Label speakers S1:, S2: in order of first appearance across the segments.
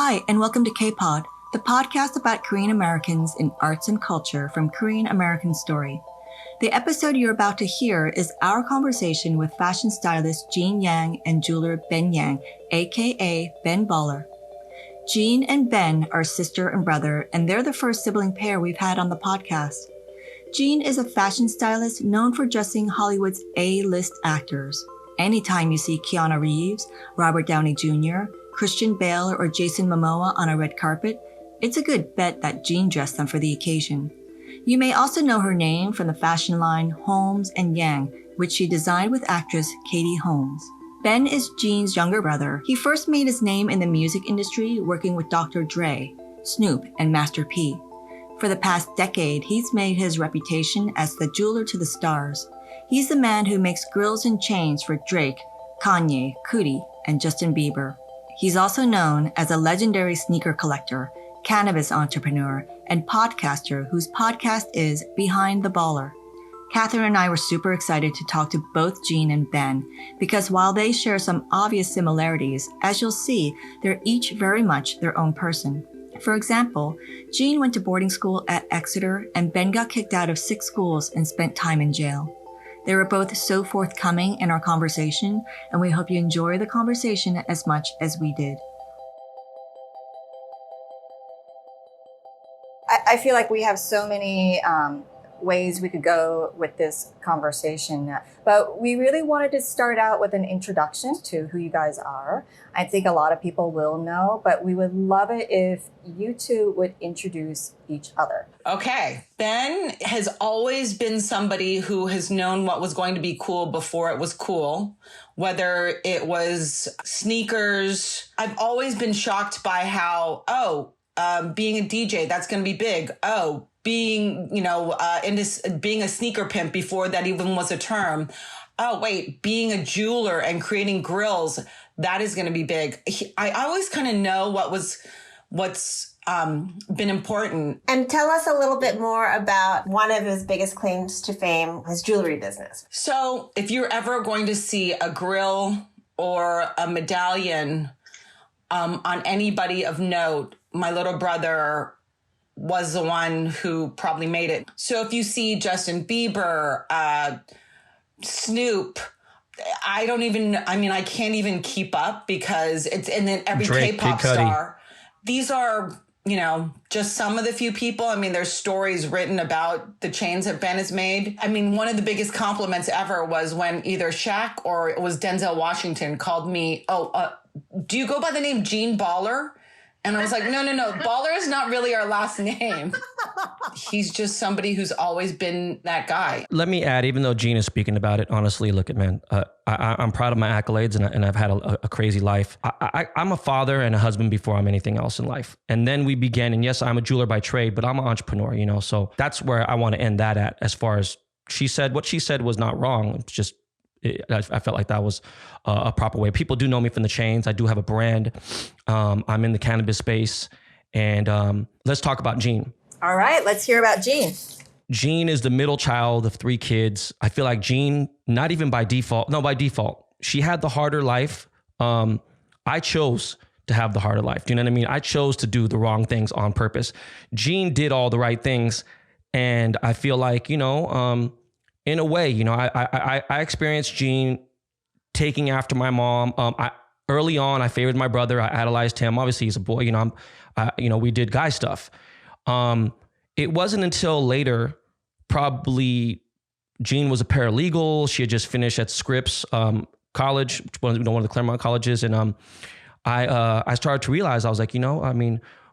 S1: Hi, and welcome to K-Pod, the podcast about Korean Americans in arts and culture from Korean American Story. The episode you're about to hear is our conversation with fashion stylist Jeanne Yang and jeweler Ben Yang, aka Ben Baller. Jeanne and Ben are sister and brother, and they're the first sibling pair we've had on the podcast. Jeanne is a fashion stylist known for dressing Hollywood's A-list actors. Anytime you see Keanu Reeves, Robert Downey Jr., Christian Bale, or Jason Momoa on a red carpet, it's a good bet that Jeanne dressed them for the occasion. You may also know her name from the fashion line Holmes Yang, which she designed with actress Katie Holmes. Ben is Jeanne's younger brother. He first made his name in the music industry working with Dr. Dre, Snoop and Master P. For the past decade, he's made his reputation as the jeweler to the stars. He's the man who makes grills and chains for Drake, Kanye, Cudi, and Justin Bieber. He's also known as a legendary sneaker collector, cannabis entrepreneur, and podcaster whose podcast is Behind the Baller. Catherine and I were super excited to talk to both Jeanne and Ben because while they share some obvious similarities, as you'll see, they're each very much their own person. For example, Jeanne went to boarding school at Exeter and Ben got kicked out of 6 schools and spent time in jail. They were both so forthcoming in our conversation, and we hope you enjoy the conversation as much as we did. I feel like we have so many ways we could go with this conversation, but we really wanted to start out with an introduction to who you guys are. I think a lot of people will know, but we would love it if you two would introduce each other.
S2: Okay. Ben has always been somebody who has known what was going to be cool before it was cool, whether it was sneakers. I've always been shocked by how, being a DJ, that's going to be big. Being, being a sneaker pimp before that even was a term. Oh, wait, being a jeweler and creating grills, that is going to be big. I always kind of know what's been important.
S3: And tell us a little bit more about one of his biggest claims to fame, his jewelry business.
S2: So if you're ever going to see a grill or a medallion on anybody of note, my little brother was the one who probably made it. So if you see Justin Bieber, Snoop, I can't even keep up because and then every
S4: Drake,
S2: K-pop
S4: Cudi.
S2: star. These are, just some of the few people. There's stories written about the chains that Ben has made. One of the biggest compliments ever was when either Shaq or it was Denzel Washington called me, do you go by the name Jeanne Baller? And I was like, no. Baller is not really our last name. He's just somebody who's always been that guy.
S4: Let me add, even though Jeanne is speaking about it, honestly, look at man, I'm proud of my accolades and I've had a crazy life. I'm a father and a husband before I'm anything else in life. And then we began, and yes, I'm a jeweler by trade, but I'm an entrepreneur, so that's where I want to end that at as far as what she said was not wrong. It's just, I felt like that was a proper way. People do know me from the chains. I do have a brand. I'm in the cannabis space. And let's talk about Jeanne.
S3: All right, let's hear about Jeanne.
S4: Jeanne is the middle child of 3 kids. I feel like Jeanne, not even by default. She had the harder life. I chose to have the harder life. Do you know what I mean? I chose to do the wrong things on purpose. Jeanne did all the right things. And I feel like, in a way, I experienced Jeanne taking after my mom. Early on, I favored my brother. I idolized him. Obviously, he's a boy. We did guy stuff. It wasn't until later, probably, Jeanne was a paralegal. She had just finished at Scripps College, one of the Claremont colleges, and I started to realize, I was like,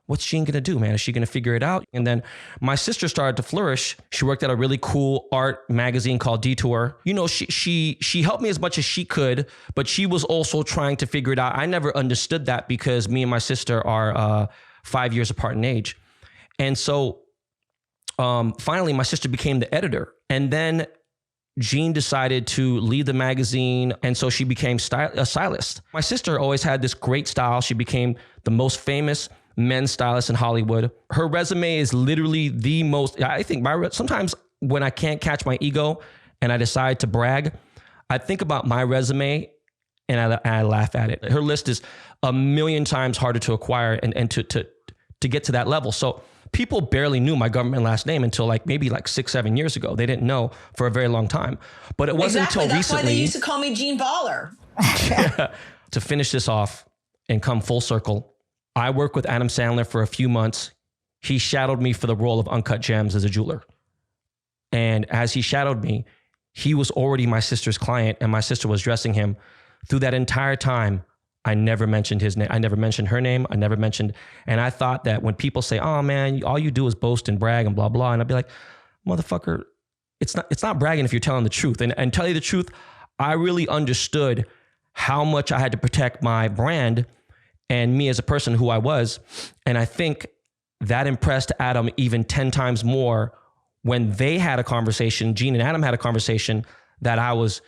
S4: what's Jeanne gonna do, man? Is she gonna figure it out? And then my sister started to flourish. She worked at a really cool art magazine called Detour. She helped me as much as she could, but she was also trying to figure it out. I never understood that because me and my sister are 5 years apart in age. And so finally, my sister became the editor. And then Jeanne decided to leave the magazine, and so she became a stylist. My sister always had this great style. She became the most famous men's stylist in Hollywood. Her resume is literally the most, I think sometimes when I can't catch my ego and I decide to brag, I think about my resume and I laugh at it. Her list is a million times harder to acquire and to get to that level. So people barely knew my government last name until like maybe like 6-7 years ago. They didn't know for a very long time. But it wasn't until recently.
S2: That's why they used to call me Jean Baller.
S4: To finish this off and come full circle, I worked with Adam Sandler for a few months. He shadowed me for the role of Uncut Gems as a jeweler. And as he shadowed me, he was already my sister's client and my sister was dressing him. Through that entire time, I never mentioned his name. I never mentioned her name. I never mentioned, and I thought that when people say, oh man, all you do is boast and brag and blah, blah. And I'd be like, motherfucker, it's not bragging if you're telling the truth. And tell you the truth, I really understood how much I had to protect my brand and me as a person who I was. And I think that impressed Adam even 10 times more when they had a conversation, Jeanne and Adam had a conversation, that I was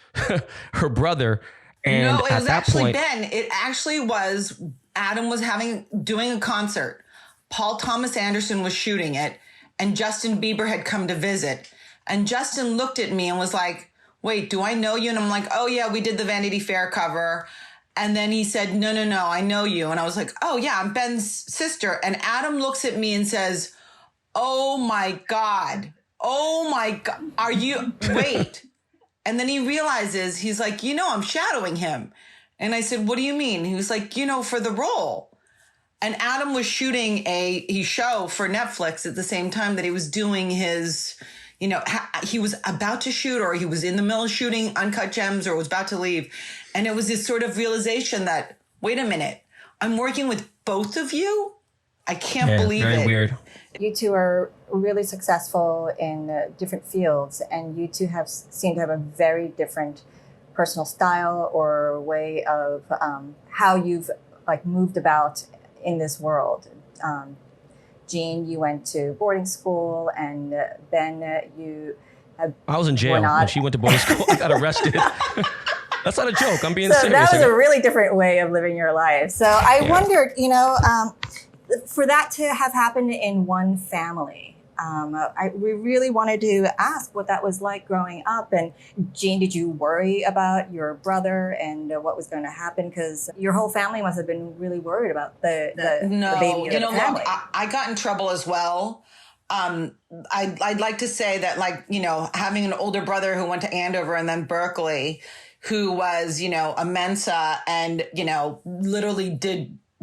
S4: her brother. And
S2: no, it
S4: at
S2: was
S4: that
S2: actually
S4: point,
S2: Ben. It actually was Adam was doing a concert. Paul Thomas Anderson was shooting it, and Justin Bieber had come to visit. And Justin looked at me and was like, "Wait, do I know you?" And I'm like, "Oh yeah, we did the Vanity Fair cover." And then he said, No, I know you. And I was like, "Oh yeah, I'm Ben's sister." And Adam looks at me and says, "Oh my God, are you? Wait." And then he realizes, he's like, I'm shadowing him. And I said, what do you mean? He was like, for the role. And Adam was shooting a show for Netflix at the same time that he was doing his, he was about to shoot, or he was in the middle of shooting Uncut Gems, or was about to leave. And it was this sort of realization that, wait a minute, I'm working with both of you? I can't believe it.
S4: Very weird.
S5: You two are really successful in different fields, and you two seem to have a very different personal style or way of how you've moved about in this world. Jeanne, you went to boarding school, and Ben,
S4: I was in jail when she went to boarding school. I got arrested. That's not a joke. I'm being serious.
S5: That was a really different way of living your life. So I wondered, for that to have happened in one family, we really wanted to ask what that was like growing up. And Jeanne, did you worry about your brother and what was going to happen? Because your whole family must have been really worried about the baby of the family.
S2: Look, I got in trouble as well. I'd like to say that, having an older brother who went to Andover and then Berkeley, who was, a Mensa and, literally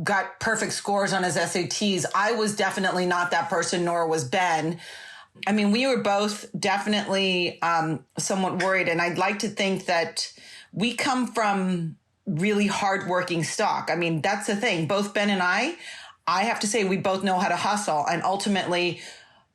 S2: got perfect scores on his SATs. I was definitely not that person, nor was Ben. I mean, we were both definitely somewhat worried. And I'd like to think that we come from really hardworking stock. I mean, that's the thing. Both Ben and I have to say we both know how to hustle. And ultimately,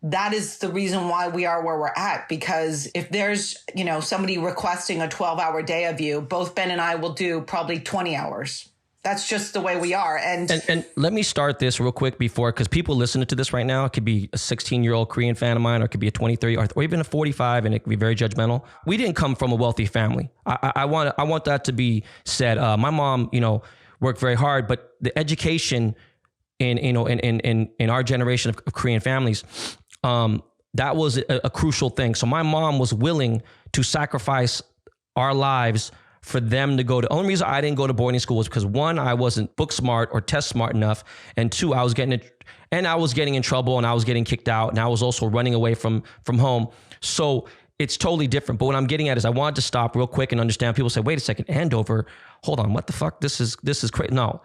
S2: that is the reason why we are where we're at. Because if there's, somebody requesting a 12-hour day of you, both Ben and I will do probably 20 hours. That's just the way we are. And
S4: let me start this real quick because people listening to this right now, it could be a 16-year-old Korean fan of mine, or it could be a 23 or even a 45, and it could be very judgmental. We didn't come from a wealthy family. I want that to be said. My mom, worked very hard, but the education in our generation of Korean families, that was a crucial thing. So my mom was willing to sacrifice our lives for them to go to. The only reason I didn't go to boarding school was because, one, I wasn't book smart or test smart enough, and two, I was getting in trouble, and I was getting kicked out, and I was also running away from home. So it's totally different. But what I'm getting at is I wanted to stop real quick and understand. People say, wait a second, Andover, hold on, what the fuck? This is crazy. No,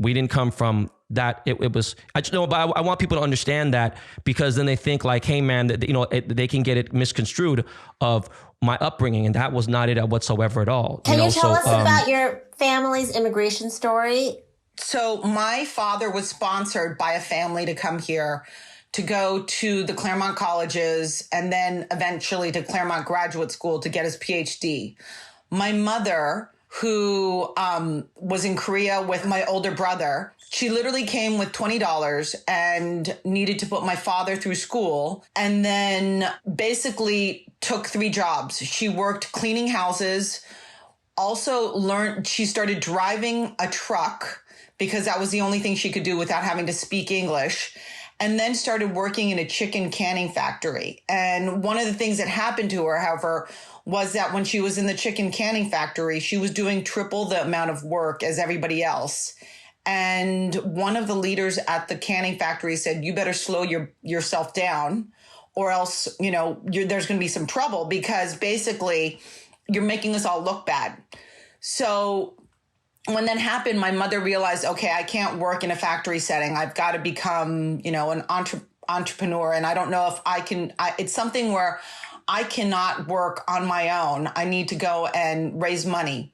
S4: we didn't come from that. It was, but I want people to understand that, because then they think like, hey man, they can get it misconstrued of my upbringing, and that was not it whatsoever at all.
S3: Can you tell us about your family's immigration story?
S2: So my father was sponsored by a family to come here to go to the Claremont colleges and then eventually to Claremont Graduate School to get his PhD. My mother, who was in Korea with my older brother, she literally came with $20 and needed to put my father through school, and then basically took 3 jobs. She worked cleaning houses, also she started driving a truck because that was the only thing she could do without having to speak English. and then started working in a chicken canning factory. And one of the things that happened to her, however, was that when she was in the chicken canning factory, she was doing triple the amount of work as everybody else. And one of the leaders at the canning factory said, you better slow yourself down, or else, there's going to be some trouble, because basically you're making us all look bad. So when that happened, my mother realized, okay, I can't work in a factory setting. I've got to become, an entrepreneur. And I don't know if I can, it's something where I cannot work on my own. I need to go and raise money.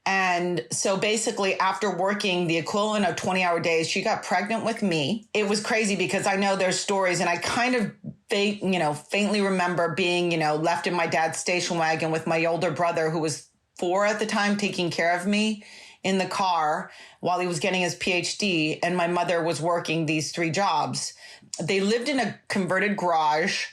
S2: And so basically, after working the equivalent of 20-hour days, she got pregnant with me. It was crazy because I know there's stories, and I kind of faintly remember being, left in my dad's station wagon with my older brother, who was 4 at the time, taking care of me in the car while he was getting his PhD. And my mother was working these 3 jobs. They lived in a converted garage.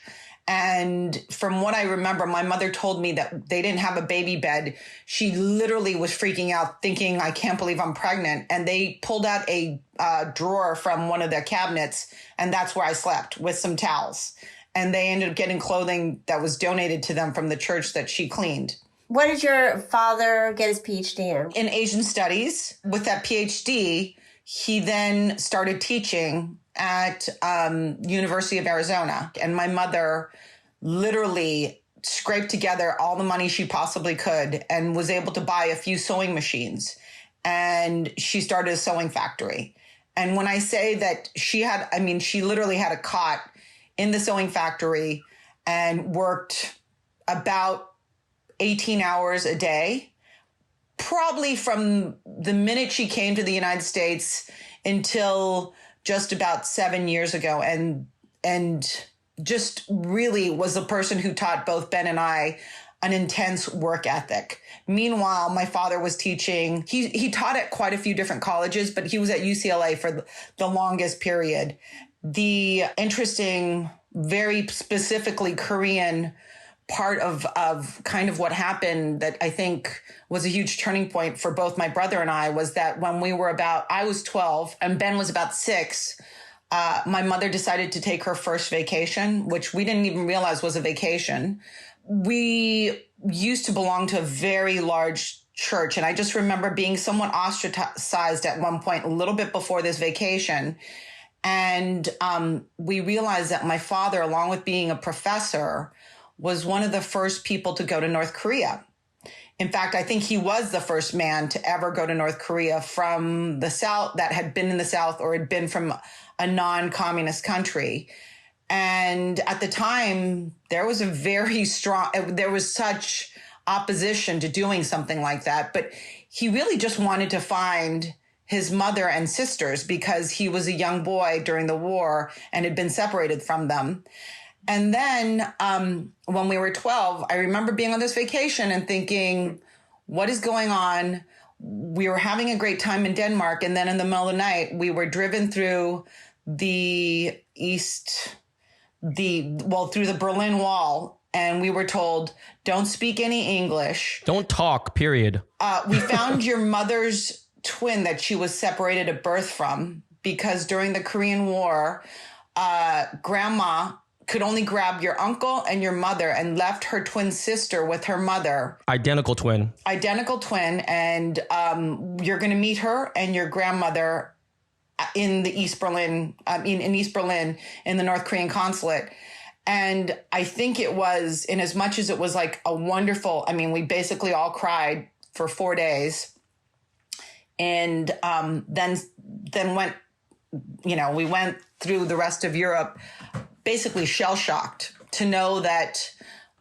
S2: And from what I remember, my mother told me that they didn't have a baby bed. She literally was freaking out, thinking, I can't believe I'm pregnant. And they pulled out a drawer from one of their cabinets, and that's where I slept, with some towels. And they ended up getting clothing that was donated to them from the church that she cleaned.
S3: What did your father get his PhD in?
S2: In Asian studies. With that PhD, he then started teaching at University of Arizona. And my mother literally scraped together all the money she possibly could and was able to buy a few sewing machines. And she started a sewing factory. And when I say that she literally had a cot in the sewing factory and worked about 18 hours a day, probably from the minute she came to the United States until just about 7 years ago, and just really was the person who taught both Ben and I an intense work ethic. Meanwhile, my father was teaching. He taught at quite a few different colleges, but he was at UCLA for the longest period. The interesting, very specifically Korean part of kind of what happened that I think was a huge turning point for both my brother and I was that when I was 12 and Ben was about 6, my mother decided to take her first vacation, which we didn't even realize was a vacation. We used to belong to a very large church, and I just remember being somewhat ostracized at one point, a little bit before this vacation. And we realized that my father, along with being a professor, was one of the first people to go to North Korea. In fact, I think he was the first man to ever go to North Korea from the South, that had been in the South or had been from a non-communist country. And at the time, there was such opposition to doing something like that. But he really just wanted to find his mother and sisters because he was a young boy during the war and had been separated from them. And then when we were 12, I remember being on this vacation and thinking, what is going on? We were having a great time in Denmark. And then in the middle of the night, we were driven through through the Berlin Wall. And we were told, don't speak any English.
S4: Don't talk, period.
S2: We found your mother's twin that she was separated at birth from, because during the Korean War, grandma could only grab your uncle and your mother and left her twin sister with her mother. Identical twin. And you're going to meet her and your grandmother in East Berlin, in the North Korean consulate. And I think it was, in as much as it was like a wonderful, we basically all cried for 4 days. And then went, we went through the rest of Europe, basically shell-shocked to know that,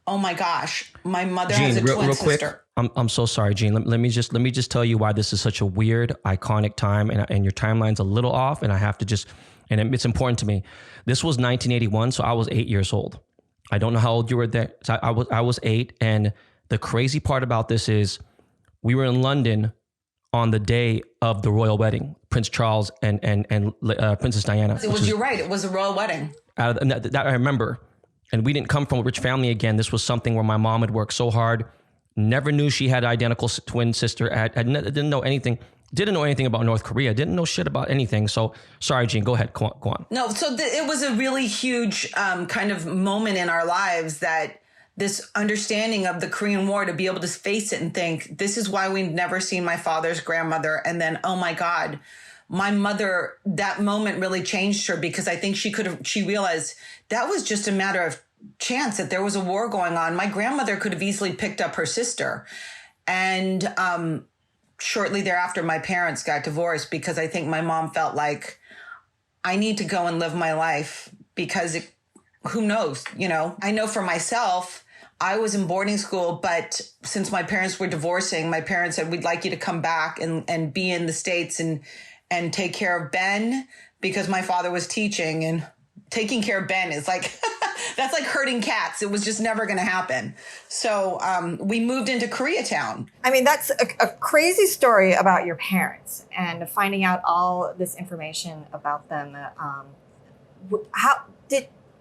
S2: oh my gosh, my mother has a twin sister.
S4: Quick, I'm so sorry, Jeanne. Let me just tell you why this is such a weird, iconic time, and your timeline's a little off, and I have to just, and it's important to me. This was 1981, so I was 8 years old. I don't know how old you were there. So I was 8, and the crazy part about this is we were in London on the day of the royal wedding, Prince Charles and Princess Diana.
S2: You're right. It was a royal wedding.
S4: That I remember. And we didn't come from a rich family again. This was something where my mom had worked so hard Never knew she had an identical twin sister. Didn't know anything. Didn't know anything about North Korea. Didn't know shit about anything. So sorry, Jeanne, go ahead. Go on.
S2: No, so it was a really huge kind of moment in our lives, that this understanding of the Korean War, to be able to face it and think, this is why we've never seen my father's grandmother. And then, oh my God, my mother, that moment really changed her, because I think she realized that was just a matter of chance, that there was a war going on. My grandmother could have easily picked up her sister. And shortly thereafter, my parents got divorced, because I think my mom felt like, I need to go and live my life, because who knows, I know for myself, I was in boarding school, but since my parents were divorcing, my parents said, we'd like you to come back and be in the States and take care of Ben, because my father was teaching, and taking care of Ben is like, that's like herding cats. It was just never going to happen. So we moved into Koreatown.
S5: I mean, that's a crazy story about your parents and finding out all this information about them.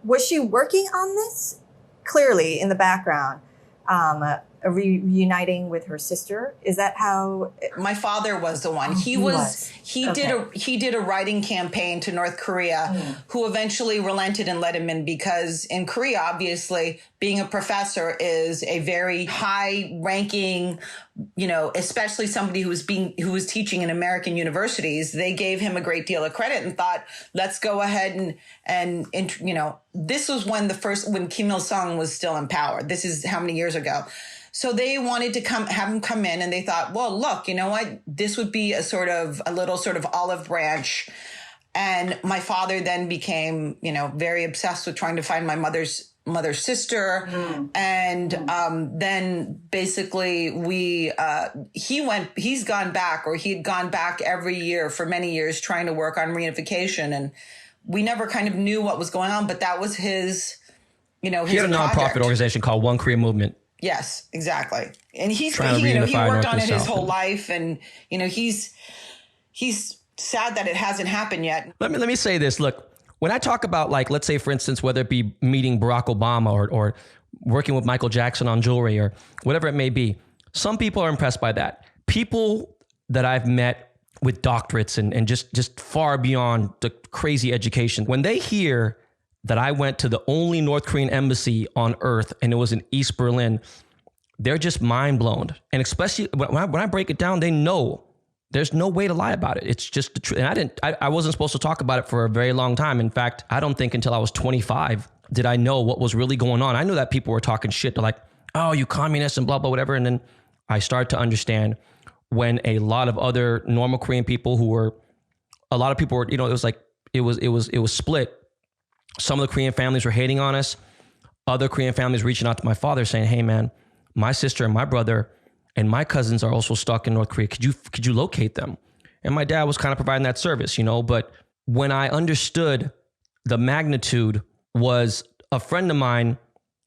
S5: Was she working on this? Clearly in the background, reuniting with her sister. Is that how?
S2: My father was the one. He did a writing campaign to North Korea, who eventually relented and let him in, because in Korea, obviously, being a professor is a very high ranking, especially somebody who was teaching in American universities. They gave him a great deal of credit and thought, let's go ahead and this was when Kim Il-sung was still in power. This is how many years ago. So they wanted to have him come in, and they thought, well, look, you know what? This would be a little sort of olive branch. And my father then became, very obsessed with trying to find my mother's sister. And then basically he'd gone back every year for many years trying to work on reunification. And we never kind of knew what was going on, but that was his, his
S4: He had a nonprofit organization called One Korea Movement.
S2: Yes, exactly. And he worked on it his whole life, and he's sad that it hasn't happened yet.
S4: Let me say this. Look, when I talk about, like, let's say, for instance, whether it be meeting Barack Obama or working with Michael Jackson on jewelry or whatever it may be, some people are impressed by that. People that I've met with doctorates and just far beyond the crazy education, when they hear that I went to the only North Korean embassy on earth and it was in East Berlin, they're just mind blown. And especially when I break it down, they know there's no way to lie about it. It's just the truth. And I wasn't supposed to talk about it for a very long time. In fact, I don't think until I was 25 did I know what was really going on. I knew that people were talking shit. They're like, oh, you communists and blah, blah, whatever. And then I started to understand when a lot of other normal Korean people a lot of people were, it was split. Some of the Korean families were hating on us. Other Korean families reaching out to my father saying, hey man, my sister and my brother and my cousins are also stuck in North Korea. Could you locate them? And my dad was kind of providing that service, but when I understood the magnitude was a friend of mine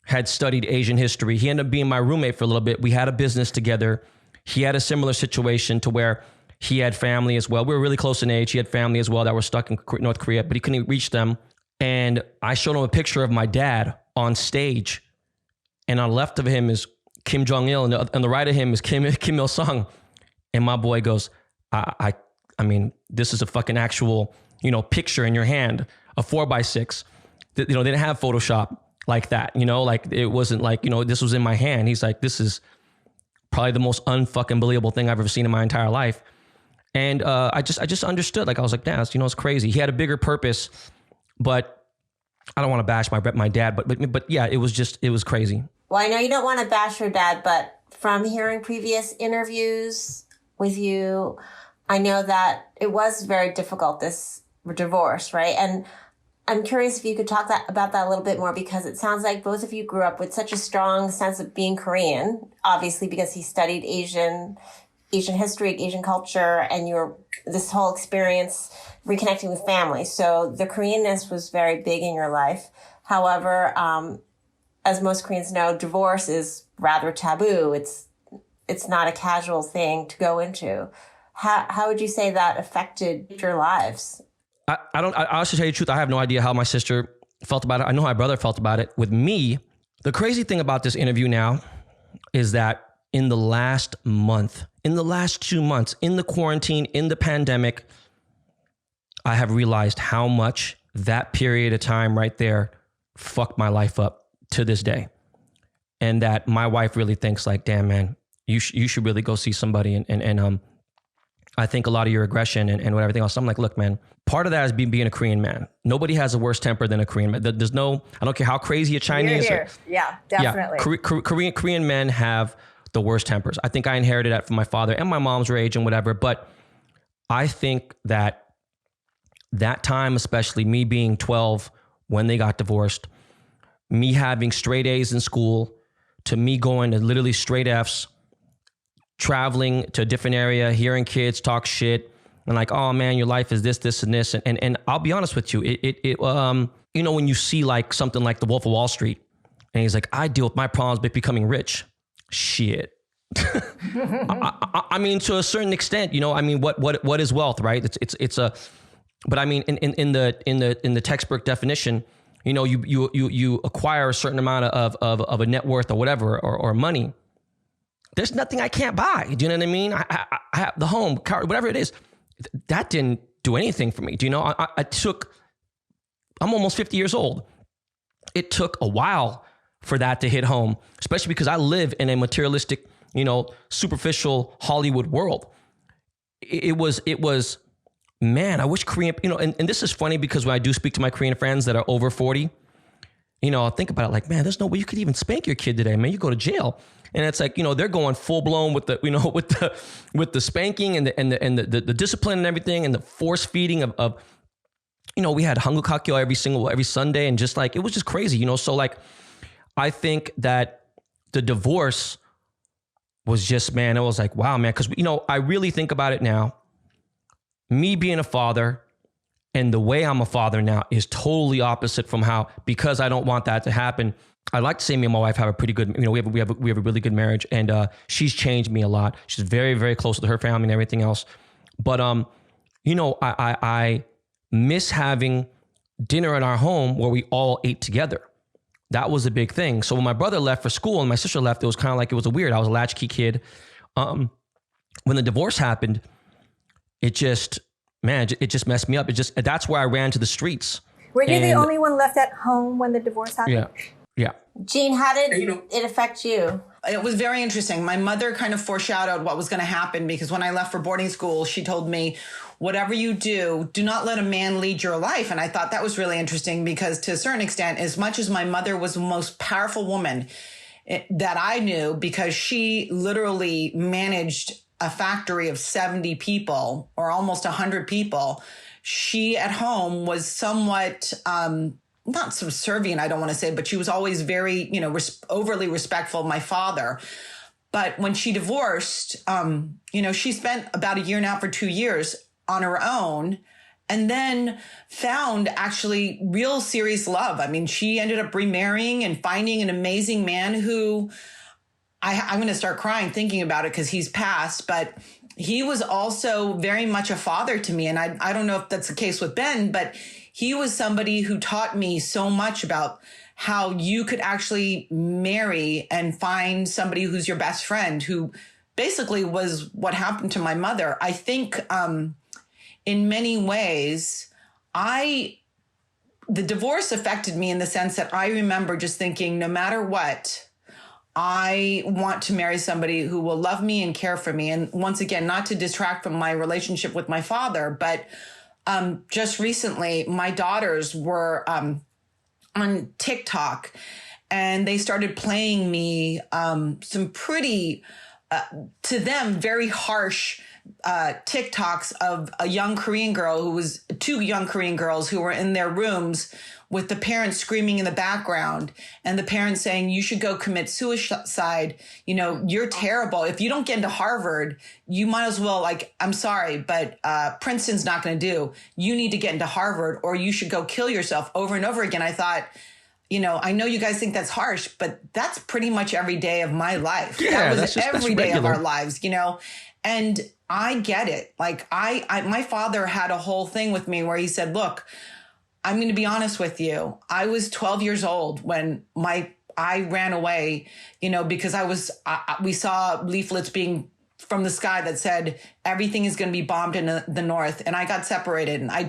S4: had studied Asian history. He ended up being my roommate for a little bit. We had a business together. He had a similar situation to where he had family as well. We were really close in age. He had family as well that were stuck in North Korea, but he couldn't reach them. And I showed him a picture of my dad on stage. And on the left of him is Kim Jong-il, and on the right of him is Kim Il-sung. And my boy goes, I mean, this is a fucking actual, picture in your hand, a 4x6. They didn't have Photoshop like that, like it wasn't like, this was in my hand. He's like, this is probably the most unfucking believable thing I've ever seen in my entire life. And I just understood. Like, I was like, damn, it's crazy. He had a bigger purpose, but I don't want to bash my dad, but yeah, it was crazy.
S3: Well, I know you don't want to bash your dad, but from hearing previous interviews with you, I know that it was very difficult, this divorce, right? And I'm curious if you could talk about that a little bit more, because it sounds like both of you grew up with such a strong sense of being Korean, obviously because he studied Asian history, Asian culture, and this whole experience reconnecting with family. So the Koreanness was very big in your life. However, as most Koreans know, divorce is rather taboo. It's not a casual thing to go into. How would you say that affected your lives?
S4: I honestly tell you the truth, I have no idea how my sister felt about it. I know how my brother felt about it. With me, the crazy thing about this interview now is that in the last month, in the last 2 months, in the quarantine, in the pandemic, I have realized how much that period of time right there fucked my life up to this day. And that my wife really thinks like, damn, man, you should really go see somebody. And I think a lot of your aggression and everything else. I'm like, look, man, part of that is being a Korean man. Nobody has a worse temper than a Korean man. There's no, I don't care how crazy a Chinese.
S5: Yeah, definitely.
S4: Yeah, Korean men have the worst tempers. I think I inherited that from my father and my mom's rage and whatever. But I think that time, especially me being 12 when they got divorced, me having straight A's in school, to me going to literally straight F's, traveling to a different area, hearing kids talk shit, and like, oh man, your life is this, and this. And I'll be honest with you, you know, when you see like something like The Wolf of Wall Street, and he's like, I deal with my problems by becoming rich. Shit. I mean, to a certain extent, you know, I mean, what is wealth, right? But I mean, in the textbook definition, you know, you acquire a certain amount of a net worth or whatever, or money. There's nothing I can't buy. Do you know what I mean? I have the home, car, whatever it is. That didn't do anything for me. Do you know? I'm almost 50 years old. It took a while for that to hit home, especially because I live in a materialistic, you know, superficial Hollywood world. It was, man, I wish Korean, you know, and this is funny because when I do speak to my Korean friends that are over 40, you know, I'll think about it like, man, there's no way you could even spank your kid today, man. You go to jail. And it's like, you know, they're going full blown with the, you know, with the spanking and the discipline and everything, and the force feeding of you know, we had Hanguk every Sunday, and just like, it was just crazy, you know? So like, I think that the divorce was just, man, it was like, wow, man. Cause you know, I really think about it now, me being a father and the way I'm a father now is totally opposite from how, because I don't want that to happen. I like to say me and my wife have a pretty good, you know, we have a really good marriage, and she's changed me a lot. She's very, very close with her family and everything else. But, you know, I miss having dinner in our home where we all ate together. That was a big thing. So when my brother left for school and my sister left, it was kind of like, it was a weird, I was a latchkey kid. When the divorce happened, it just messed me up. That's where I ran to the streets.
S5: Were you the only one left at home when the divorce happened?
S4: Yeah.
S3: Jeanne, how did it affect you?
S2: It was very interesting. My mother kind of foreshadowed what was going to happen, because when I left for boarding school, she told me, whatever you do not let a man lead your life. And I thought that was really interesting, because to a certain extent, as much as my mother was the most powerful woman that I knew, because she literally managed a factory of 70 people or almost 100 people, she at home was somewhat, not subservient, I don't want to say, but she was always very, you know, overly respectful of my father. But when she divorced, you know, she spent about a year now for 2 years on her own, and then found actually real serious love. I mean, she ended up remarrying and finding an amazing man who I'm going to start crying thinking about it because he's passed, but he was also very much a father to me. And I don't know if that's the case with Ben, but he was somebody who taught me so much about how you could actually marry and find somebody who's your best friend, who basically was what happened to my mother. I think in many ways, the divorce affected me in the sense that I remember just thinking, no matter what, I want to marry somebody who will love me and care for me. And once again, not to detract from my relationship with my father, but just recently, my daughters were on TikTok, and they started playing me some pretty, to them, very harsh TikToks of two young Korean girls who were in their rooms with the parents screaming in the background, and the parents saying, you should go commit suicide. You know, you're terrible. If you don't get into Harvard, you might as well, like, I'm sorry, but Princeton's not going to do. You need to get into Harvard, or you should go kill yourself, over and over again. I thought, you know, I know you guys think that's harsh, but that's pretty much every day of my life.
S4: Yeah,
S2: that was every day of our lives, you know, and I get it. Like my father had a whole thing with me where he said, look, I'm going to be honest with you. I was 12 years old when I ran away, because we saw leaflets being from the sky that said everything is going to be bombed in the north, and I got separated, and I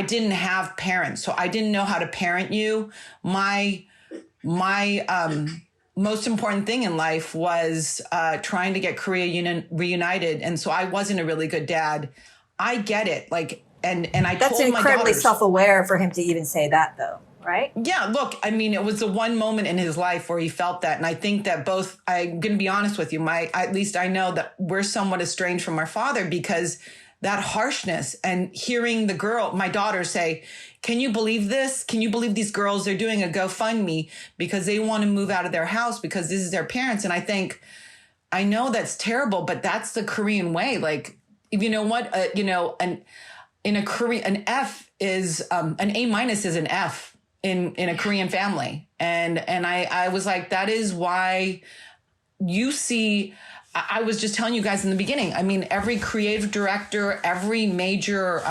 S2: didn't have parents, so I didn't know how to parent you. My most important thing in life was trying to get Korea reunited, and so I wasn't a really good dad. I get it, and I
S5: That's
S2: told my
S5: incredibly
S2: daughters,
S5: self-aware for him to even say that, though, right?
S2: Yeah, look, I mean, it was the one moment in his life where he felt that. And I think that I'm going to be honest with you, at least I know that we're somewhat estranged from our father, because that harshness and hearing my daughter say, can you believe this? Can you believe these girls are doing a GoFundMe because they want to move out of their house because this is their parents? And I think, I know that's terrible, but that's the Korean way. You know what, in a Korean, an F is, an A- is an F in a Korean family. And I was like, that is why you see, I was just telling you guys in the beginning, I mean, every creative director, every major,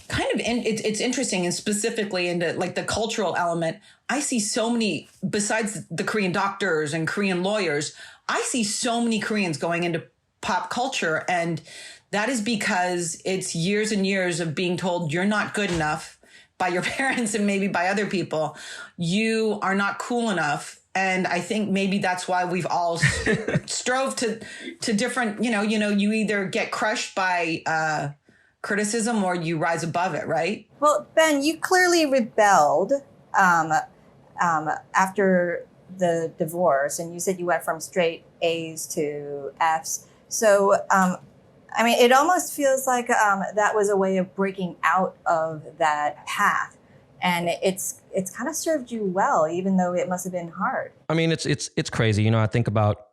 S2: it's interesting, and specifically into the cultural element, I see so many, besides the Korean doctors and Korean lawyers, I see so many Koreans going into pop culture. And that is because it's years and years of being told you're not good enough by your parents and maybe by other people. You are not cool enough. And I think maybe that's why we've all strove to different, you either get crushed by criticism or you rise above it, right?
S5: Well, Ben, you clearly rebelled after the divorce, and you said you went from straight A's to F's. So, I mean, it almost feels like that was a way of breaking out of that path. And it's kind of served you well, even though it must have been hard.
S4: I mean, it's crazy. I think about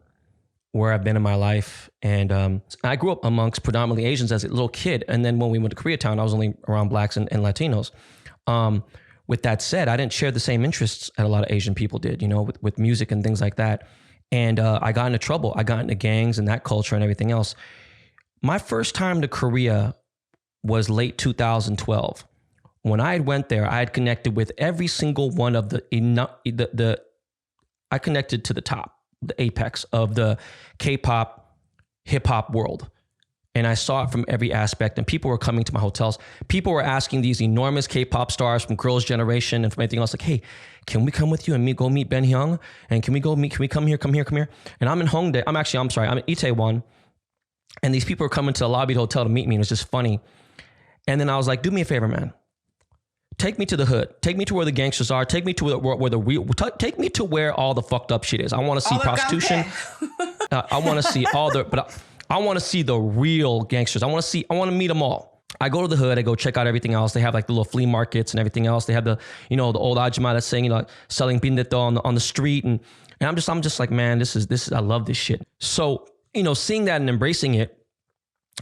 S4: where I've been in my life, and I grew up amongst predominantly Asians as a little kid. And then when we went to Koreatown, I was only around Blacks and Latinos. With that said, I didn't share the same interests that a lot of Asian people did, with music and things like that. And I got into trouble. I got into gangs and that culture and everything else. My first time to Korea was late 2012. When I had went there, I had connected with every single one of I connected to the top, the apex of the K-pop, hip hop world. And I saw it from every aspect, and people were coming to my hotels. People were asking these enormous K-pop stars from Girls' Generation and from anything else, hey, can we come with you and go meet Ben Hyung? And can we come here? And I'm in Hongdae. I'm in Itaewon. And these people were coming to the lobby of the hotel to meet me. And it was just funny. And then I was like, do me a favor, man. Take me to the hood. Take me to where the gangsters are. Take me to where the real. Take me to where all the fucked up shit is. I want to see prostitution. I want to see I want to see the real gangsters. I want to meet them all. I go to the hood. I go check out everything else. They have the little flea markets and everything else. They have the old ajima that's saying selling pindeto on the street, and I'm just like, man, this is I love this shit. So seeing that and embracing it.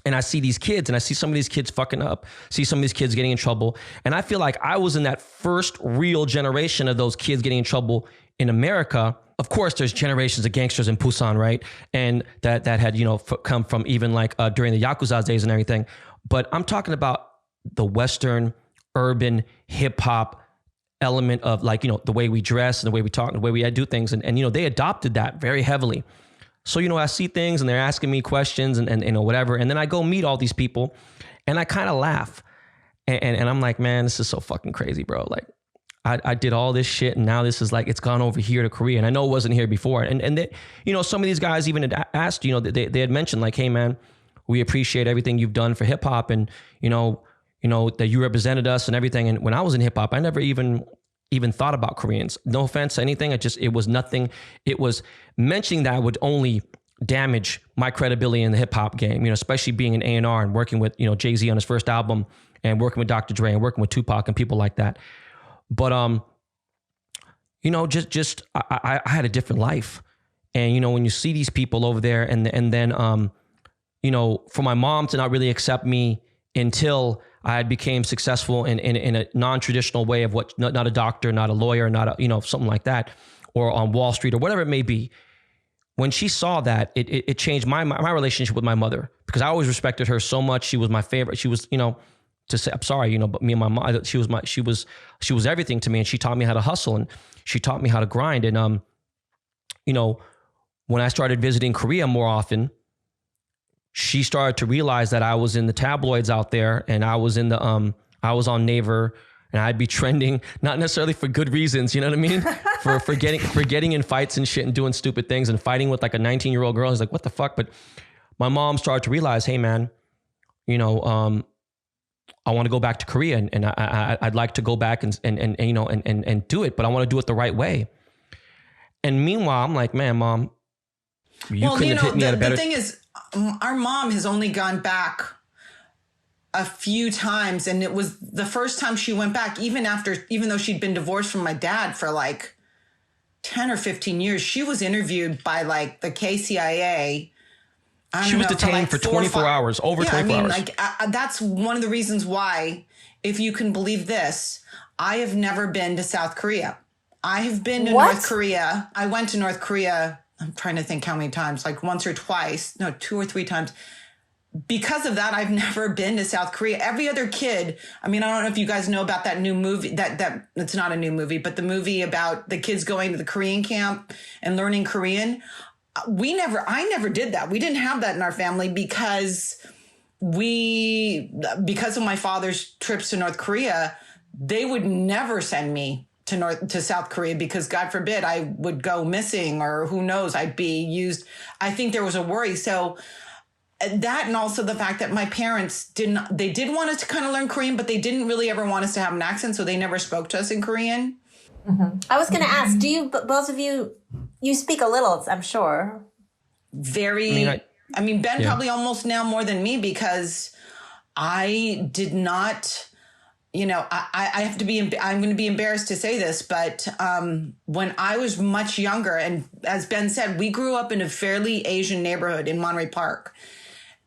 S4: And I see these kids, and I see some of these kids fucking up, see some of these kids getting in trouble. And I feel like I was in that first real generation of those kids getting in trouble in America. Of course, there's generations of gangsters in Busan, right? And that had, come from even during the Yakuza days and everything. But I'm talking about the Western, urban, hip hop element of the way we dress and the way we talk and the way we do things. And they adopted that very heavily. So, I see things and they're asking me questions and whatever. And then I go meet all these people and I kind of laugh. And I'm like, man, this is so fucking crazy, bro. I did all this shit and now this is it's gone over here to Korea. And I know it wasn't here before. And they, some of these guys even had asked, they had mentioned hey, man, we appreciate everything you've done for hip hop and, that you represented us and everything. And when I was in hip hop, I never even thought about Koreans. No offense to anything. It was nothing. It was mentioning that would only damage my credibility in the hip hop game, especially being an A&R and working with, Jay-Z on his first album and working with Dr. Dre and working with Tupac and people like that. But, I had a different life. And, when you see these people over there and then, for my mom to not really accept me until I became successful in a non-traditional way of not a doctor, not a lawyer, not a, something like that, or on Wall Street or whatever it may be. When she saw that, it changed my relationship with my mother, because I always respected her so much. She was my favorite. She was, to say, I'm sorry, you know, but me and my mom, she was everything to me, and she taught me how to hustle, and she taught me how to grind. And, you know, when I started visiting Korea more often, she started to realize that I was in the tabloids out there, and I was in the, I was on Naver, and I'd be trending, not necessarily for good reasons, you know what I mean? for getting in fights and shit and doing stupid things and fighting with like a 19-year-old girl. It's like, what the fuck? But my mom started to realize, hey man, you know, I want to go back to Korea, and I'd like to go back and you know, and do it, but I want to do it the right way. And meanwhile, I'm like, man, mom, you couldn't have hit me at a better.
S2: The thing is, our mom has only gone back a few times, and it was the first time she went back, even though she'd been divorced from my dad for like 10 or 15 years, she was interviewed by like the KCIA.
S4: She was detained for 24 hours, over 24 hours.
S2: Like that's one of the reasons why, if you can believe this, I have never been to South Korea. I have been to North Korea. I went to North Korea. I'm trying to think how many times, like once or twice, no, 2 or 3 times. Because of that, I've never been to South Korea. Every other kid, I mean, I don't know if you guys know about that new movie, that it's not a new movie, but the movie about the kids going to the Korean camp and learning Korean. I never did that. We didn't have that in our family because of my father's trips to North Korea, they would never send me to South Korea because God forbid I would go missing, or who knows, I'd be used. I think there was a worry. So that, and also the fact that my parents did want us to kind of learn Korean, but they didn't really ever want us to have an accent. So they never spoke to us in Korean.
S3: Mm-hmm. I was going to ask, do you, both of you speak a little, I'm sure.
S2: Very, I mean, Ben probably almost now more than me, because I did not, you know, I have to be, I'm going to be embarrassed to say this, but when I was much younger, and as Ben said, we grew up in a fairly Asian neighborhood in Monterey Park.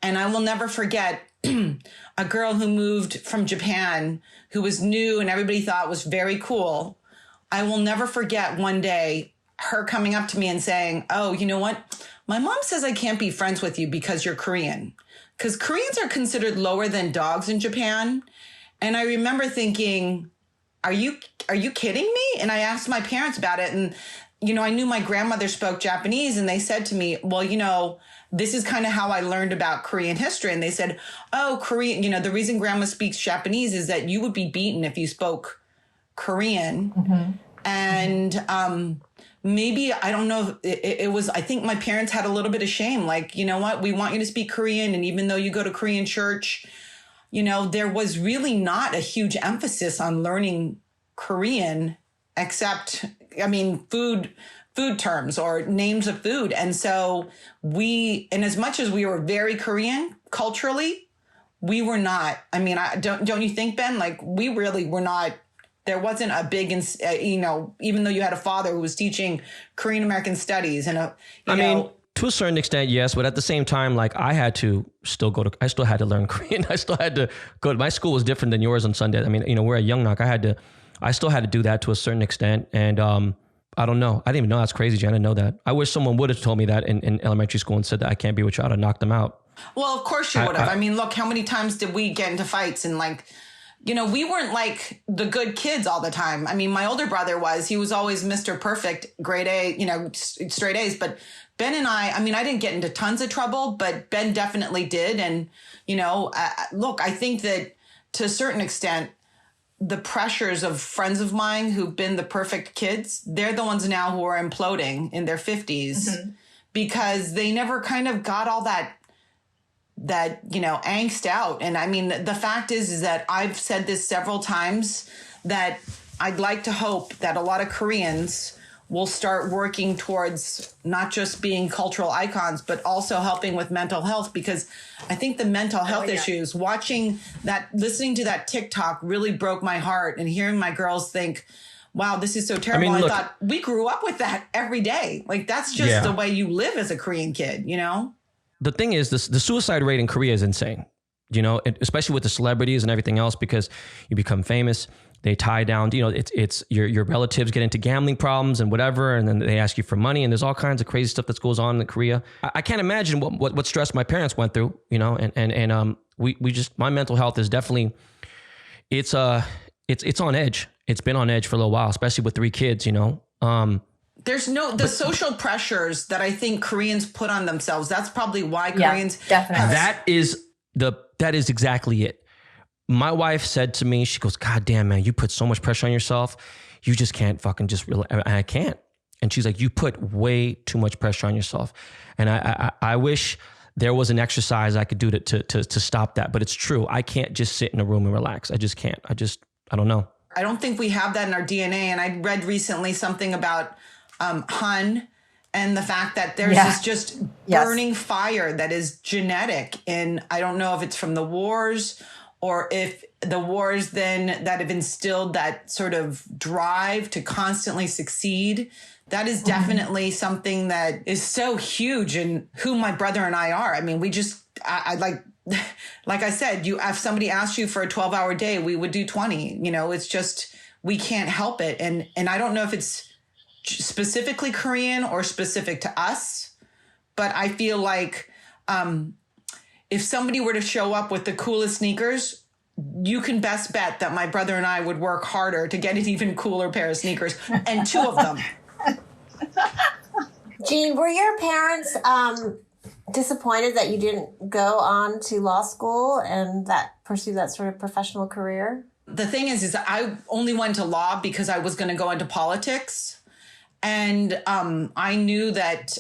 S2: And I will never forget a girl who moved from Japan, who was new and everybody thought was very cool. I will never forget one day her coming up to me and saying, oh, you know what? My mom says I can't be friends with you because you're Korean. Because Koreans are considered lower than dogs in Japan. And I remember thinking, are you kidding me? And I asked my parents about it. And, you know, I knew my grandmother spoke Japanese, and they said to me, well, you know, this is kind of how I learned about Korean history. And they said, oh, Korean, you know, the reason grandma speaks Japanese is that you would be beaten if you spoke Korean. Mm-hmm. And maybe, I don't know, it was, I think my parents had a little bit of shame. Like, you know what, we want you to speak Korean. And even though you go to Korean church, you know, there was really not a huge emphasis on learning Korean, except, I mean, food terms or names of food. And so and as much as we were very Korean culturally, we were not, I mean, don't you think, Ben? Like, we really were not, there wasn't a big, you know, even though you had a father who was teaching Korean American studies and I mean,
S4: to a certain extent, yes. But at the same time, like, I had to still I still had to learn Korean. I still had to go to, my school was different than yours on Sunday. I mean, you know, we're at Youngnak. I still had to do that to a certain extent. And, I don't know. I didn't even know that's crazy, Jen. I didn't know that. I wish someone would have told me that in elementary school and said that I can't be with you. I'd have knocked them out.
S2: Well, of course you would have. I mean, look, how many times did we get into fights? And like, you know, we weren't like the good kids all the time. I mean, my older brother he was always Mr. Perfect, grade A, you know, straight A's. But Ben and I mean, I didn't get into tons of trouble, but Ben definitely did. And, you know, look, I think that to a certain extent, the pressures of friends of mine who've been the perfect kids, they're the ones now who are imploding in their 50s because they never kind of got all that, you know, angst out. And I mean, the fact is that I've said this several times, that I'd like to hope that a lot of Koreans will start working towards not just being cultural icons, but also helping with mental health, because I think the mental health issues, listening to that TikTok really broke my heart, and hearing my girls think, wow, this is so terrible. I thought, we grew up with that every day. Like, that's just the way you live as a Korean kid, you know?
S4: The thing is, the suicide rate in Korea is insane, you know, especially with the celebrities and everything else, because you become famous. They tie down, you know, it's your relatives get into gambling problems and whatever, and then they ask you for money, and there's all kinds of crazy stuff that goes on in Korea. I can't imagine what stress my parents went through, you know, and we just, my mental health is definitely it's on edge. It's been on edge for a little while, especially with 3 kids, you know.
S2: There's the social pressures that I think Koreans put on themselves. That's probably why Koreans
S5: definitely.
S4: That is exactly it. My wife said to me, she goes, "God damn, man, you put so much pressure on yourself. You just can't fucking just relax." I can't. And she's like, "You put way too much pressure on yourself." And I wish there was an exercise I could do to stop that. But it's true. I can't just sit in a room and relax. I just can't. I don't know.
S2: I don't think we have that in our DNA. And I read recently something about Han and the fact that there's this just burning fire that is genetic. And I don't know if it's from the wars or if the wars then that have instilled that sort of drive to constantly succeed. That is definitely something that is so huge in who my brother and I are. I mean, I like I said, if somebody asked you for a 12-hour day, we would do 20. You know, it's just, we can't help it. And I don't know if it's specifically Korean or specific to us, but I feel like if somebody were to show up with the coolest sneakers, you can best bet that my brother and I would work harder to get an even cooler pair of sneakers, and 2 of them.
S3: Jeanne, were your parents disappointed that you didn't go on to law school and pursue that sort of professional career?
S2: The thing is I only went to law because I was going to go into politics. And I knew that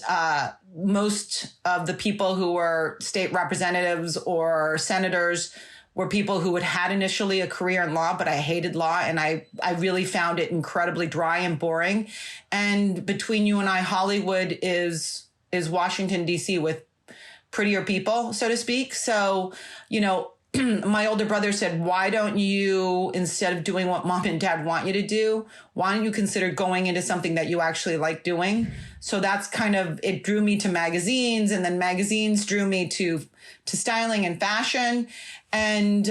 S2: most of the people who were state representatives or senators were people who had initially a career in law, but I hated law and I really found it incredibly dry and boring. And between you and I, Hollywood is Washington, D.C. with prettier people, so to speak. So, you know, my older brother said, "Why don't you, instead of doing what mom and dad want you to do, why don't you consider going into something that you actually like doing?" So that's kind of, it drew me to magazines, and then magazines drew me to styling and fashion. And,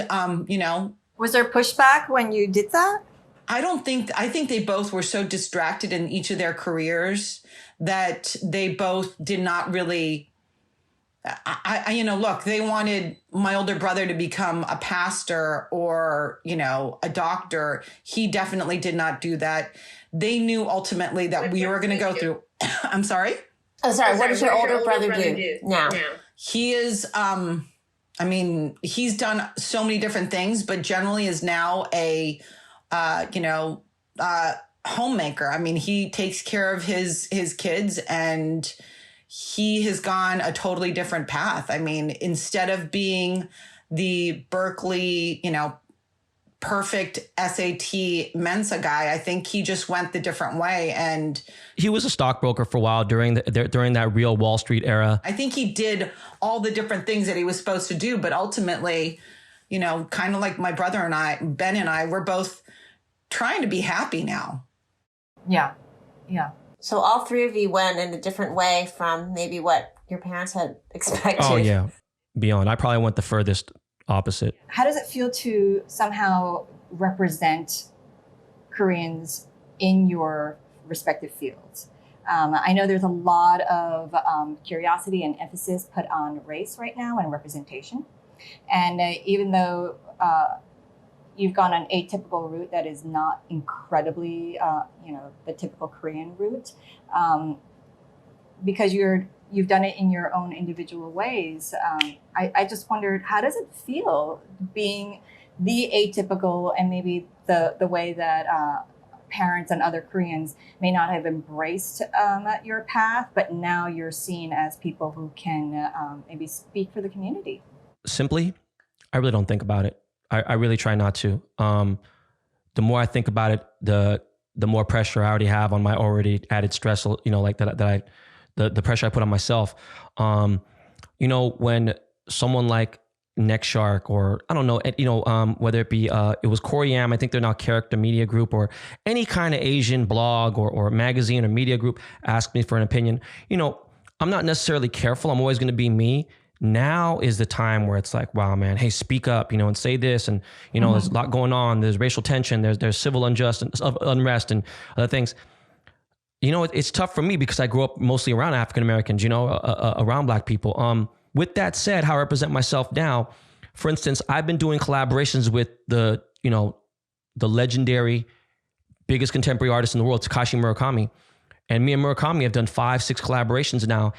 S2: you know.
S5: Was there pushback when you did that?
S2: I think they both were so distracted in each of their careers that they both did not really, you know, look, they wanted my older brother to become a pastor or, you know, a doctor. He definitely did not do that. They knew ultimately that we were going to go through. I'm sorry.
S3: Oh, sorry. What does your older brother do now?
S2: He is, I mean, he's done so many different things, but generally is now a, homemaker. I mean, he takes care of his kids, and he has gone a totally different path. I mean, instead of being the Berkeley, you know, perfect SAT Mensa guy, I think he just went the different way. And
S4: he was a stockbroker for a while during that real Wall Street era.
S2: I think he did all the different things that he was supposed to do, but ultimately, you know, kind of like my brother and I, Ben and I, we're both trying to be happy now.
S5: Yeah. Yeah.
S3: So all 3 of you went in a different way from maybe what your parents had expected.
S4: Oh yeah. Beyond. I probably went the furthest opposite.
S5: How does it feel to somehow represent Koreans in your respective fields? I know there's a lot of curiosity and emphasis put on race right now and representation. And even though you've gone an atypical route that is not incredibly, the typical Korean route, because you've done it in your own individual ways. I just wondered, how does it feel being the atypical and maybe the way that parents and other Koreans may not have embraced your path, but now you're seen as people who can maybe speak for the community?
S4: Simply, I really don't think about it. I really try not to. The more I think about it, the more pressure I already have on my already added stress, you know, like the pressure I put on myself. You know, when someone like Neck Shark or I don't know, whether it be, it was Koream, I think they're now Character Media Group, or any kind of Asian blog or magazine or media group asked me for an opinion, you know, I'm not necessarily careful. I'm always going to be me. Now is the time where it's like, wow, man, hey, speak up, you know, and say this. And, you know, there's a lot going on. There's racial tension. There's civil unrest and other things. You know, it's tough for me because I grew up mostly around African Americans, you know, around Black people. With that said, how I represent myself now, for instance, I've been doing collaborations with the the legendary biggest contemporary artist in the world, Takashi Murakami. And me and Murakami have done 5-6 collaborations now.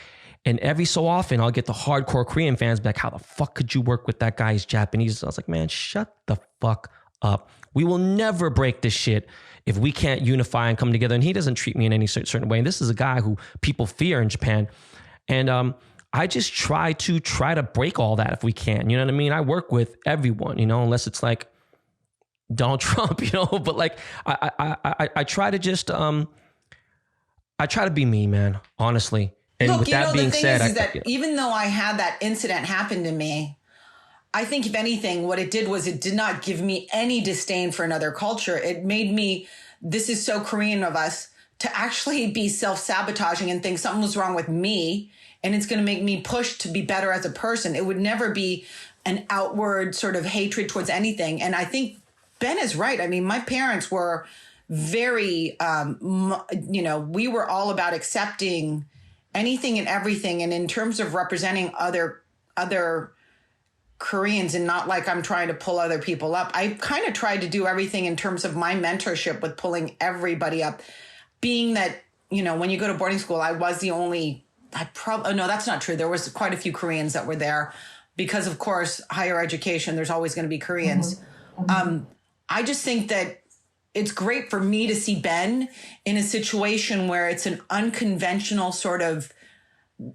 S4: And every so often I'll get the hardcore Korean fans back, how the fuck could you work with that guy? He's Japanese. I was like, man, shut the fuck up. We will never break this shit if we can't unify and come together. And he doesn't treat me in any certain way. And this is a guy who people fear in Japan. And I just try to break all that if we can. You know what I mean? I work with everyone, unless it's like Donald Trump, but like I try to just I try to be me, man, honestly. And
S2: look,
S4: with that being said,
S2: is that even though I had that incident happen to me, I think if anything, what it did was it did not give me any disdain for another culture. It made me, this is so Korean of us, to actually be self-sabotaging and think something was wrong with me. And it's going to make me push to be better as a person. It would never be an outward sort of hatred towards anything. And I think Ben is right. I mean, my parents were very, we were all about accepting anything and everything. And in terms of representing other Koreans, and not like I'm trying to pull other people up, I kind of tried to do everything in terms of my mentorship with pulling everybody up. Being that, when you go to boarding school, I was the only, no, that's not true. There was quite a few Koreans that were there because, of course, higher education, there's always going to be Koreans. Mm-hmm. I just think that it's great for me to see Ben in a situation where it's an unconventional sort of,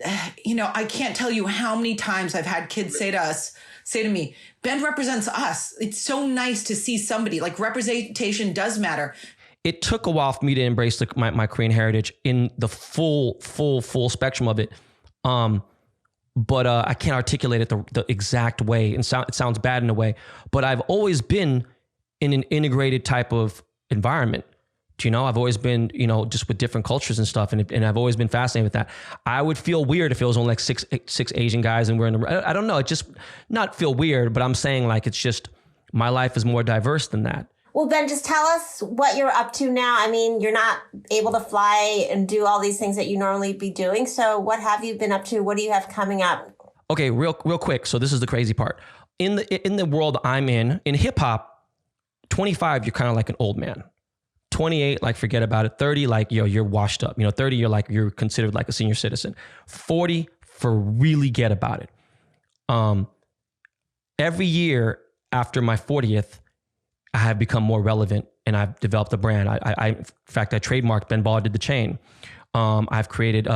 S2: I can't tell you how many times I've had kids say to me, Ben represents us. It's so nice to see somebody, like, representation does matter.
S4: It took a while for me to embrace my Korean heritage in the full spectrum of it. But I can't articulate it the exact way. And it sounds bad in a way, but I've always been in an integrated type of environment. I've always been, just with different cultures and stuff. And I've always been fascinated with that. I would feel weird if it was only like six Asian guys and we're in I don't know. It just not feel weird, but I'm saying like, it's just, my life is more diverse than that.
S3: Well, Ben, just tell us what you're up to now. I mean, you're not able to fly and do all these things that you normally be doing. So what have you been up to? What do you have coming up?
S4: Okay, real quick. So this is the crazy part. In the world I'm in hip hop, 25, you're kind of like an old man. 28, like, forget about it. 30, like, you're washed up. 30, you're considered like a senior citizen. 40, for really get about it. Every year after my 40th, I have become more relevant and I've developed a brand. In fact, I trademarked Ben Baller Did the Chain. I've created,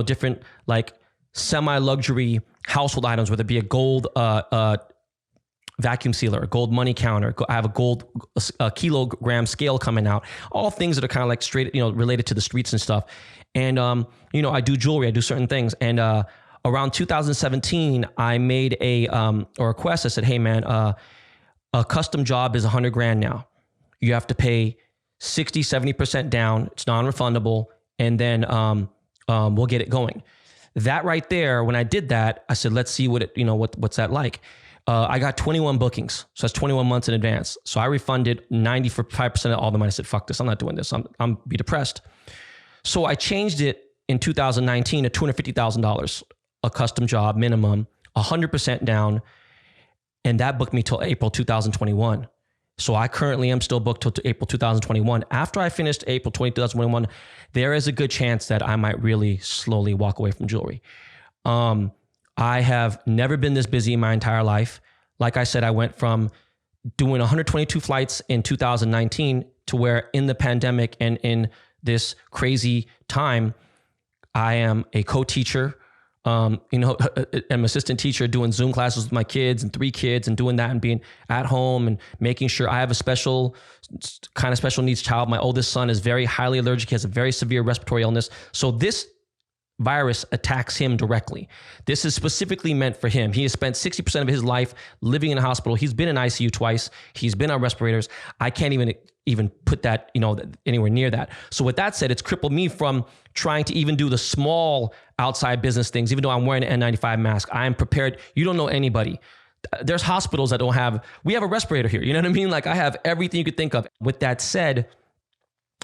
S4: different like semi-luxury household items, whether it be a gold vacuum sealer, a gold money counter. I have a gold kilogram scale coming out. All things that are kind of like straight, related to the streets and stuff. And, I do jewelry, I do certain things. And around 2017, I made a request. I said, hey, man, a custom job is $100,000 now. You have to pay 60, 70% down. It's non-refundable. And then we'll get it going. That right there, when I did that, I said, let's see what's that like? I got 21 bookings. So that's 21 months in advance. So I refunded 95% of all the money. I said, fuck this. I'm not doing this. I'm be depressed. So I changed it in 2019 to $250,000, a custom job minimum, 100% down. And that booked me till April 2021. So I currently am still booked till April 2021. After I finished April 2021, there is a good chance that I might really slowly walk away from jewelry. I have never been this busy in my entire life. Like I said, I went from doing 122 flights in 2019 to where in the pandemic and in this crazy time, I am a co-teacher. I'm an assistant teacher doing Zoom classes with my kids and 3 kids and doing that and being at home and making sure I have a special needs child. My oldest son is very highly allergic. He has a very severe respiratory illness. So this virus attacks him directly. This is specifically meant for him. He has spent 60% of his life living in a hospital. He's been in ICU twice. He's been on respirators. I can't even put that, anywhere near that. So with that said, it's crippled me from trying to even do the small outside business things. Even though I'm wearing an N95 mask, I am prepared. You don't know anybody. There's hospitals that don't have, we have a respirator here. You know what I mean? Like, I have everything you could think of. With that said,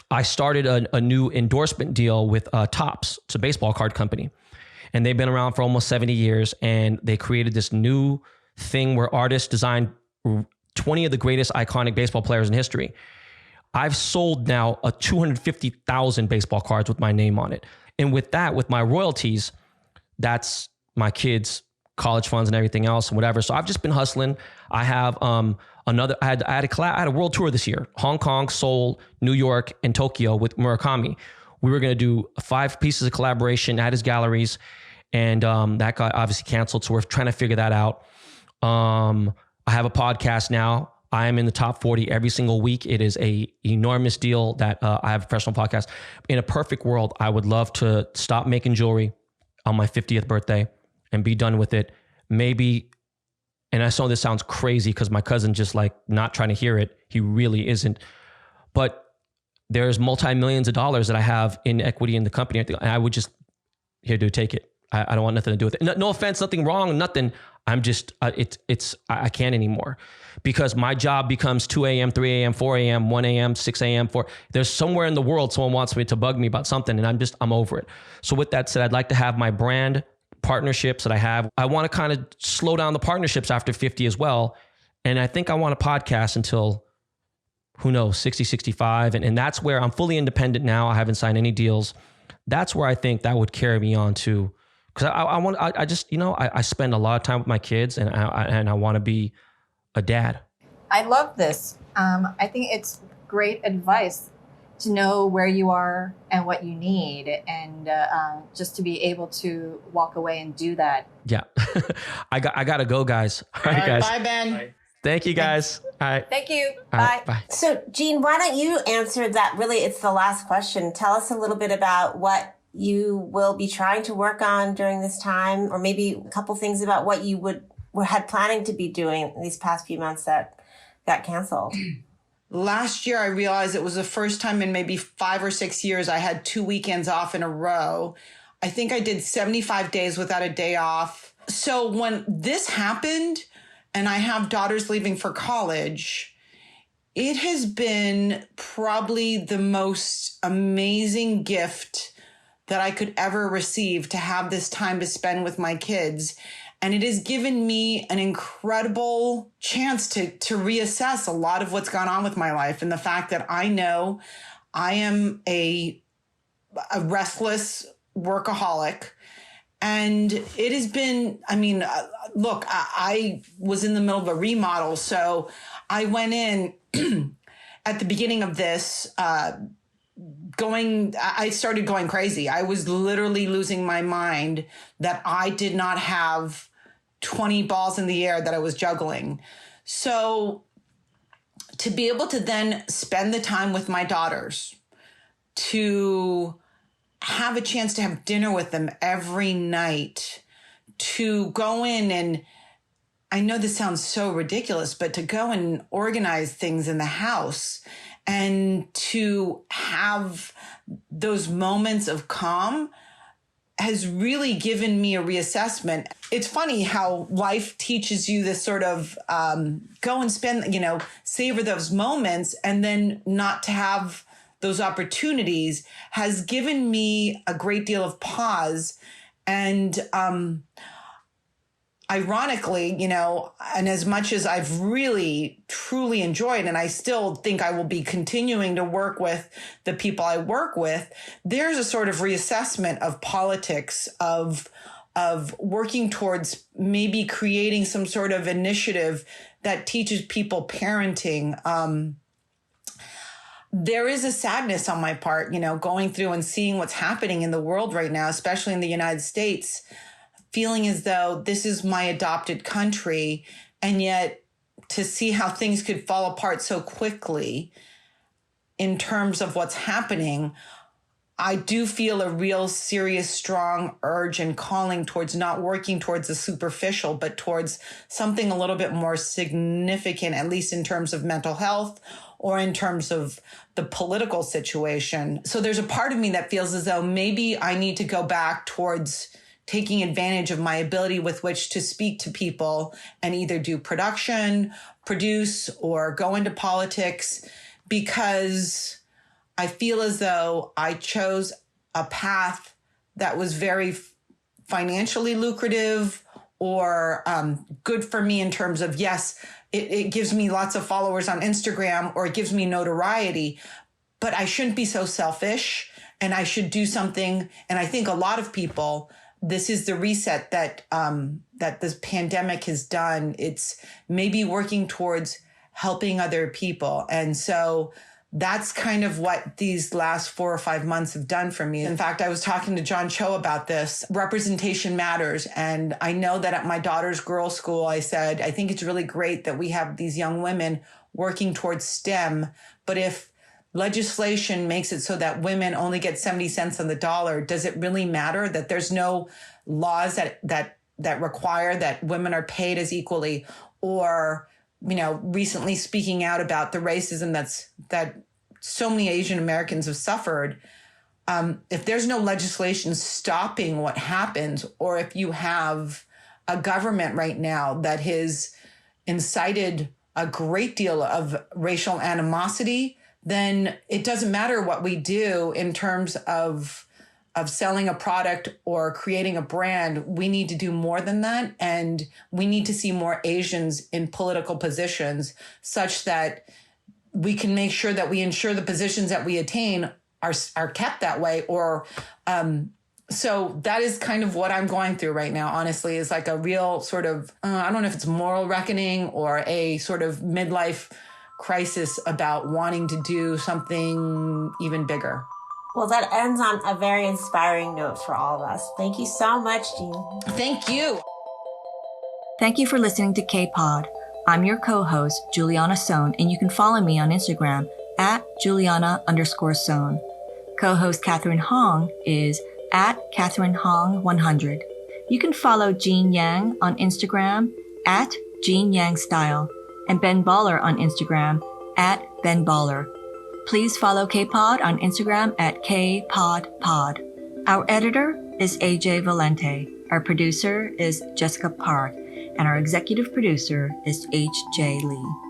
S4: I started a new endorsement deal with Topps. It's a baseball card company. And they've been around for almost 70 years. And they created this new thing where artists design 20 of the greatest iconic baseball players in history. I've sold now 250,000 baseball cards with my name on it. And with that, with my royalties, that's my kids' college funds and everything else and whatever. So I've just been hustling. I have I had a world tour this year: Hong Kong, Seoul, New York, and Tokyo with Murakami. We were going to do 5 pieces of collaboration at his galleries, and that got obviously canceled. So we're trying to figure that out. I have a podcast now. I am in the top 40 every single week. It is a enormous deal that I have a professional podcast. In a perfect world, I would love to stop making jewelry on my 50th birthday and be done with it. Maybe, and I know this sounds crazy because my cousin just like not trying to hear it. He really isn't. But there's multi-millions of dollars that I have in equity in the company. And I would just, here, dude, take it. I don't want nothing to do with it. No offense, nothing wrong, nothing. I'm just, I can't anymore because my job becomes 2 a.m., 3 a.m., 4 a.m., 1 a.m., 6 a.m. There's somewhere in the world someone wants me to bug me about something, and I'm over it. So with that said, I'd like to have my brand partnerships that I have. I want to kind of slow down the partnerships after 50 as well. And I think I want a podcast until, who knows, 60, 65. And that's where I'm fully independent now. I haven't signed any deals. That's where I think that would carry me on to. Because I spend a lot of time with my kids, and I want to be a dad.
S5: I love this. I think it's great advice to know where you are and what you need, and just to be able to walk away and do that.
S4: Yeah, I gotta go, guys.
S2: All right,
S4: guys.
S2: bye, Ben.
S4: Thank you, guys. All right.
S5: Thank you.
S4: All
S5: Bye.
S4: right, bye.
S3: So, Jeanne, why don't you answer that? Really, it's the last question. Tell us a little bit about what you will be trying to work on during this time, or maybe a couple things about what you had planning to be doing these past few months that got canceled.
S2: Last year, I realized it was the first time in maybe 5 or 6 years I had 2 weekends off in a row. I think I did 75 days without a day off. So when this happened and I have daughters leaving for college, it has been probably the most amazing gift that I could ever receive, to have this time to spend with my kids. And it has given me an incredible chance to reassess a lot of what's gone on with my life. And the fact that I know I am a restless workaholic. And it has been, look, I was in the middle of a remodel. So I went in at the beginning of this, I started going crazy. I was literally losing my mind that I did not have 20 balls in the air that I was juggling. So to be able to then spend the time with my daughters, to have a chance to have dinner with them every night, to go in and, I know this sounds so ridiculous, but to go and organize things in the house and to have those moments of calm has really given me a reassessment. It's funny how life teaches you this sort of go and spend, savor those moments, and then not to have those opportunities has given me a great deal of pause. And ironically, and as much as I've really, truly enjoyed, and I still think I will be continuing to work with the people I work with, there's a sort of reassessment of politics, of working towards maybe creating some sort of initiative that teaches people parenting. There is a sadness on my part, going through and seeing what's happening in the world right now, especially in the United States, feeling as though this is my adopted country, and yet to see how things could fall apart so quickly in terms of what's happening, I do feel a real serious, strong urge and calling towards not working towards the superficial, but towards something a little bit more significant, at least in terms of mental health or in terms of the political situation. So there's a part of me that feels as though maybe I need to go back towards taking advantage of my ability with which to speak to people and either do produce, or go into politics, because I feel as though I chose a path that was very financially lucrative, or good for me in terms of, yes, it gives me lots of followers on Instagram or it gives me notoriety, but I shouldn't be so selfish and I should do something. And I think a lot of people, this is the reset that this pandemic has done. It's maybe working towards helping other people. And so that's kind of what these last 4 or 5 months have done for me. In fact, I was talking to John Cho about this. Representation matters. And I know that at my daughter's girls' school, I said, I think it's really great that we have these young women working towards STEM. But if legislation makes it so that women only get 70 cents on the dollar, does it really matter that there's no laws that require that women are paid as equally? Or, recently speaking out about the racism that so many Asian Americans have suffered. If there's no legislation stopping what happens, or if you have a government right now that has incited a great deal of racial animosity, then it doesn't matter what we do in terms of selling a product or creating a brand. We need to do more than that. And we need to see more Asians in political positions such that we can make sure that we ensure the positions that we attain are kept that way. Or so that is kind of what I'm going through right now, honestly, is like a real sort of, I don't know if it's moral reckoning or a sort of midlife crisis about wanting to do something even bigger.
S3: Well, that ends on a very inspiring note for all of us. Thank you so much, Jeanne.
S2: Thank you.
S1: Thank you for listening to K-Pod. I'm your co-host, Juliana Sohn, and you can follow me on Instagram at Juliana_Sohn. Co-host Catherine Hong is at Catherine Hong 100. You can follow Jeanne Yang on Instagram at Jeanne Yang Style, and Ben Baller on Instagram at Ben Baller. Please follow K-Pod on Instagram at KPodPod. Our editor is AJ Valente. Our producer is Jessica Park. And our executive producer is H.J. Lee.